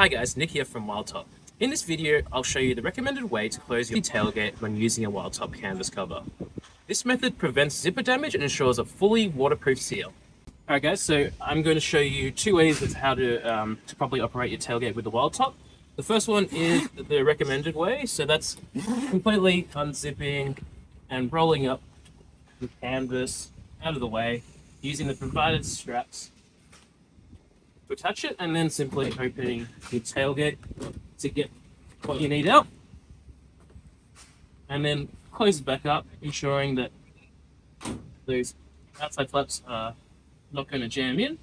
Hi guys, Nick here from WildTop. In this video, I'll show you the recommended way to close your tailgate when using a WildTop canvas cover. This method prevents zipper damage and ensures a fully waterproof seal. Alright guys, so I'm going to show you two ways of how to properly operate your tailgate with the WildTop. The first one is the recommended way, so that's completely unzipping and rolling up the canvas out of the way using the provided straps to attach it, and then simply opening your tailgate to get what you need out, and then close it back up, ensuring that those outside flaps are not going to jam in,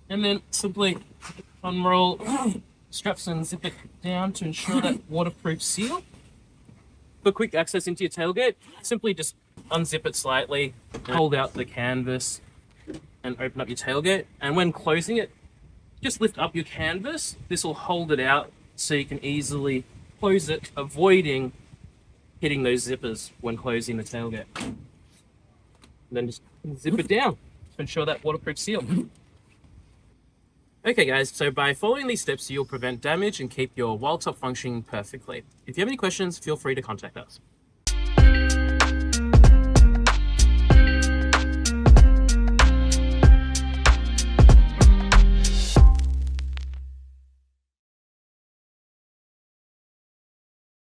and then simply unroll straps and zip it down to ensure that waterproof seal. For quick access into your tailgate, simply just unzip it slightly, hold out the canvas and open up your tailgate, and when closing it, just lift up your canvas. This will hold it out so you can easily close it, avoiding hitting those zippers when closing the tailgate. And then just zip it down to ensure that waterproof seal. Okay guys, so by following these steps, you'll prevent damage and keep your WildTop functioning perfectly. If you have any questions, feel free to contact us.